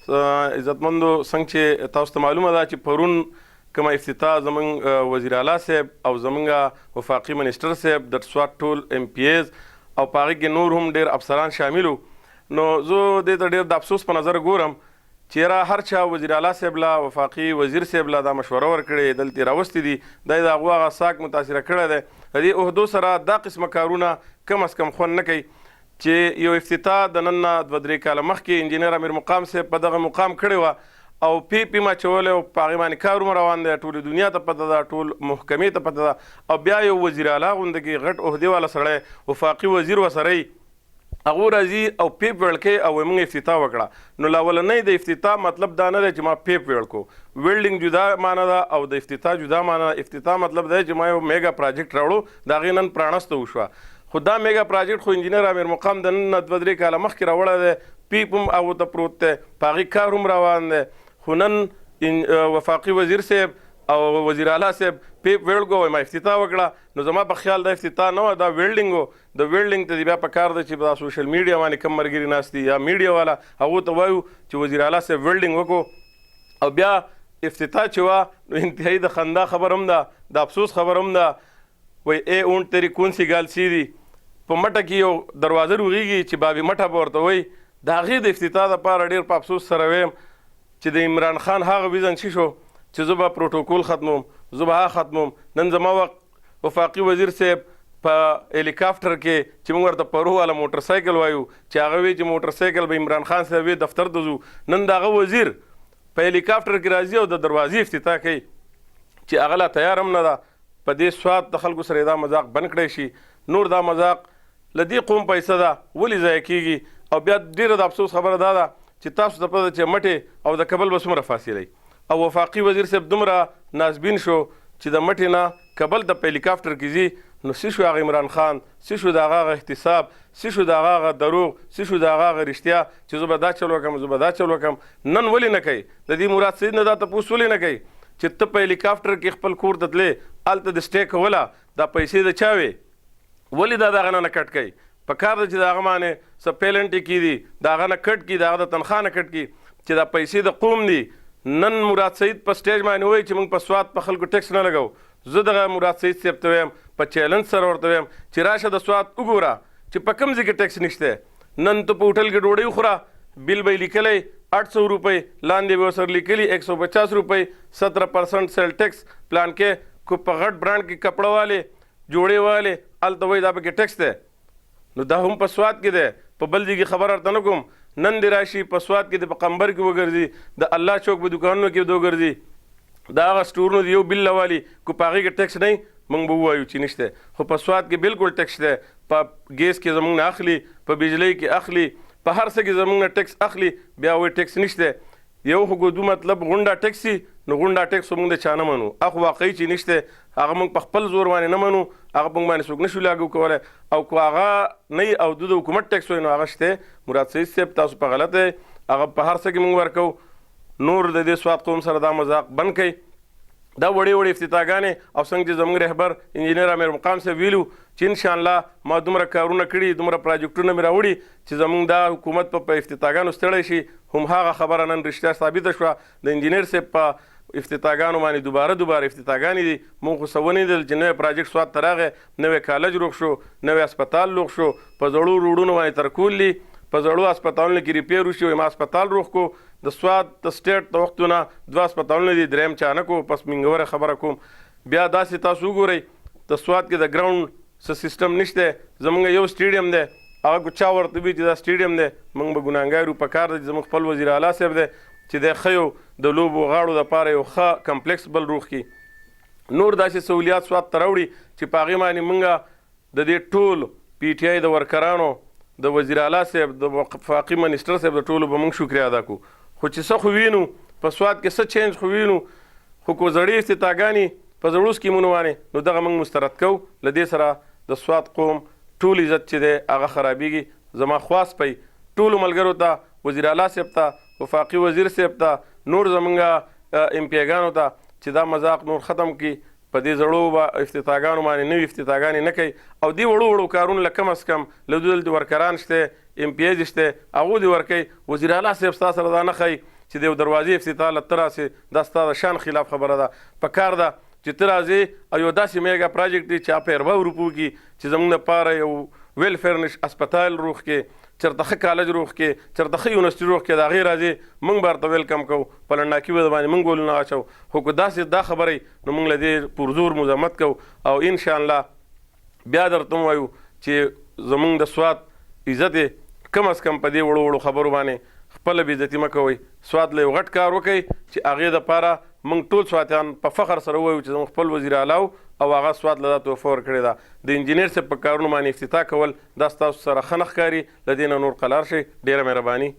عزتمندو څنګه چې تاسو ته معلومه ده چې پرون کومه افتتاح زمونږ وزیر اعلی صاحب او زمونږ وفاقي منسټر صاحب د سوات ټول ایم پی ایز او په هغې کې نور هم ډېر افسران شامل وو. نو زه دې ته ډېر د افسوس په نظر ګورم چې یاره هر چا وزیر اعلی صاحب له وفاقي وزیر صاحب له دا مشوره ورکړې دلته راوستي دي دا د هغو هغه ساک متاثره کړی دی. د دې عهدو سره دا قسمه کارونه کم از کم خوند نه کوي چې یو افتتاح د نن نه 2-3 کاله مخکې انجینر امیر مقام صاحب په دغه مقام کړی وه او پی ماچولی او په هغې باندې کار هم روان دی، ټولې دنیا ته پته ده، ټول محکمې ته پته ده، او بیا یو وزیر اعلی غونده کې غټ عهدې والا سړی وفاقي وزیر ورسره وي هغو راځي او پیپ ویل کوي او وایي موږ افتتاح وکړه. نو لا اولنی د افتتاح مطلب دا نه دی چې ما پیپ ویل کو، ویلډینګ جدا معنی ده او د افتتاح جدا معنی ده. افتتاح مطلب دی چې ما یو میګا پراجیکټ راوړو د هغې نن پرانسته وشوه، خو دا میګا پراجیکټ خو انجینر امیر مقام د نن نه 2-3 کاله مخکې راوړی دی، پیپ هم هغو ته پروت دی، په هغې کار هم روان دی. خو نن وفاقي وزیر صاحب او وزیر اعلی صاحب پیپ ویلګو وایي ما افتتاح وکړه. نو زما په خیال دا افتتاح نه وه، دا ویلډینګ و. د ویلډینګ ته بیا په کار ده چې په سوشل میډیا باندې کم ملګري ناست دي یا میډیا والا هغو ته وایو چې وزیر اعلی صاحب ویلډینګ وکړو او بیا افتتاح چې وه نو انتهایی د خندا خبر هم ده، د افسوس خبر هم ده. وایي اے اونټ تیری کون سی ګال سی دي، په مټه کې یو دروازه روغېږي چې بابي مټه به ورته وایي. د هغې د افتتاح دپاره ډېر په افسوس سره ویم چې د عمران خان هغه ویزن شي شو چې زه به پروټوکول ختموم، زه به هغه ختموم. نن زما وخت وفاقي وزیر صاحب په هلیکاپټر کې چې موږ ورته پرو والا موټر سایکل وایو چې هغه وی چې موټر سایکل به عمران خان صاحب دفتر ته ځو، نن د هغه وزیر په هلیکاپټر کې راځي او د دروازې افتتاح کوي چې هغه لا تیار هم نه ده. په دې سوات د خلکو سره دا مذاق بند کړی شي. نور دا مذاق له دې قوم پیسه ده ولې ضایع کېږي. او بیا ډېره د افسوس خبره دا ده چې تاسو ته پته چې مټې او د کبل به څومره فاصله او وفاقي وزیر صاحب دومره نازبین شو چې د مټې نه کبل ته په هلیکاپټر کې ځي. نو څه شو هغه عمران خان، څه شو د هغه احتساب، څه شو د هغه دروغ، څه شو د هغه رښتیا چې زه به دا چل وکړم، زه به دا چل وکړم. نن ولې نه کوي د دې مراد سید نه دا تپوس ولې نه کوي چې ته په هلیکاپټر کې خپل کور ته تلې هلته د سټې کوله دا پیسې د چا وې، ولې دا د هغه نه کټ کوي؟ په کار ده چې د هغه باندې څه پیلنټې کېدي د هغه نه کټ کړي، د هغه د تنخوا نه کټ کړي چې دا پیسې د قوم دي. نن مراد سعید په سټیج باندې وایي چې موږ په سوات په خلکو ټیکس نه لګو. زه دغه مراد سعید صاحب ته وایم په چیلنج سره ورته وایم چې راشه د سوات وګوره چې په کوم ځای کې ټیکس نشته. نن ته په هوټل کې ډوډۍ وخوره، بل به یې لیکلی 800 روپۍ، لاندې به ورسره لیکلي 150 روپۍ 17% سیل ټیکس. پلان کې کو په غټ برانډ کې کپړه والې جوړې والې هلته وایي دا پکې ټیکس دی. نو دا هم په سوات کې دی، په بل ځای کې خبر ورته نه کوم. نن دې راشي په سوات کې د په قمبر کې وګرځي، د الله چوک په دوکانونو کې وګرځي، د هغه سټورونو د یو بل راوالي کو په هغې کې ټیکس نه موږ به ووایو چې نشته. خو په سوات کې بالکل ټیکس دی، په ګیس کې زموږ نه اخلي، په بجلۍ کې اخلي، په هر څه کې زموږ نه ټیکس اخلي، بیا وایي ټیکس نشته. یو خو ګودو مطلب غونډه ټیکس وي، نو غونډه ټیکس موږ د چا نه منو، هغه واقعي چې نشته هغه موږ په خپل زور باندې نه منو، هغه موږ باندې څوک نشو لاګو کولی. او که هغه نه او د حکومت ټیکس وایي نو هغه شته. مراد سعید صاحب تاسو په غلط دی، هغه په هر څه کې موږ ورکوو. نور د دې سوات قوم سره دا مذاق بند کړئ. دا وړې افتتاحګانې او څنګه چې زموږ رهبر انجینر امیر مقام صاحب ویلو چې انشاءالله ما دومره کارونه کړي، دومره پراجیکټونه مې راوړي چې زموږ دا حکومت په افتتاحګانو ستړی شي. هم هغه خبره نن رښتیا ثابته شوه. د انجینر صاحب په افتتاحګانو باندې دوباره افتتاحګانې دي. موږ خو څه ولیدل چې نوی پراجیکټ سوات ته راغی، نوی کالج روغ شو، نوی اسپتال روغ شو، په زړو روډونو باندې ترکول دي، په زړو اسپتالونو کې ریپیر وشي. ما اسپتال روغ کو د سوات د سټیټ د وختونه 2 اسپتالونه دي، دریم چانکو پس منګوره خبره کوم. بیا داسې تاسو وګورئ د سوات کې د ګراوند څه سیسټم نشته. زموږ یو سټیډیم دی، هغه کو چا ورته وي چې دا سټیډیم دی، موږ به ګناهګار یو. په کار دی زموږ خپل وزیر اعلی صاحب دی چې د ښیو د لوبو غاړو دپاره یو ښه کمپلیکس بل روغ کړي. نور داسې سهولیات سوات ته راوړي چې په هغې باندې موږ د دې ټول پی ټي آی د ورکرانو، د وزیر اعلی صاحب، د وفاقي منسټر صاحب د ټولو به موږ شکریه ادا کړو. خو چې څه خو وینو په سوات کې څه چینج خو وینو، خو کو زړې افتتاحګانې په زړو سکیمونو باندې نو دغه موږ مسترد کوو. له دې سره د سوات قوم ټول عزت چې دی هغه خرابېږي. زما خواست پی ټولو ملګرو ته، وزیر اعلی صاحب ته، وفاقي وزیر صاحب ته، نور زمونږ ایم پی ایګانو ته چې دا مذاق نور ختم کړي. په دې زړو افتتاحګانو باندې نوي افتتاحګانې نه کوي او دې وړو کارونو له کم از کم له دوی دلته ورکران شته، ایم پی ایز شته، هغو دې ورکوي. وزیر اعلی صاحب ستا سره دا نه ښایي چې د یو دروازې افتتاح له ته راسې دا ستا د شان خلاف خبره ده. پکار ده چې ته راځې او یو داسې میګا پراجیکټ دی چې په 2 روپو کې چې زموږ دپاره یو ویل فرنش اسپتال روغ کې، چېرته ښه کالج روغ کې، چېرته ښه یونیورسټي روغ کې، د هغې راځې موږ به ورته ویلکم کوو. په لنډاکي به باندې موږ ګولونه اچو، خو که داسې دا خبرې نو موږ له دې پرزور مزاحمت کوو او انشاءالله بیا درته وایو چې زموږ د سوات عزت کم از کم په دې وړو وړو خبرو باندې خپله بېعزتي مه کوئ. سوات له یو غټ کار وکئ چې هغې دپاره موږ ټول سواتیان په فخر سره ووایو چې زموږ خپل وزیر اعلی او هغه سوات له دا تحفه ورکړې ده. د انجینر صاحب په کارونو باندې افتتاح کول دا ستاسو سره ښه نه ښکاري، له دې نه نور قلار شئ. ډېره مهرباني.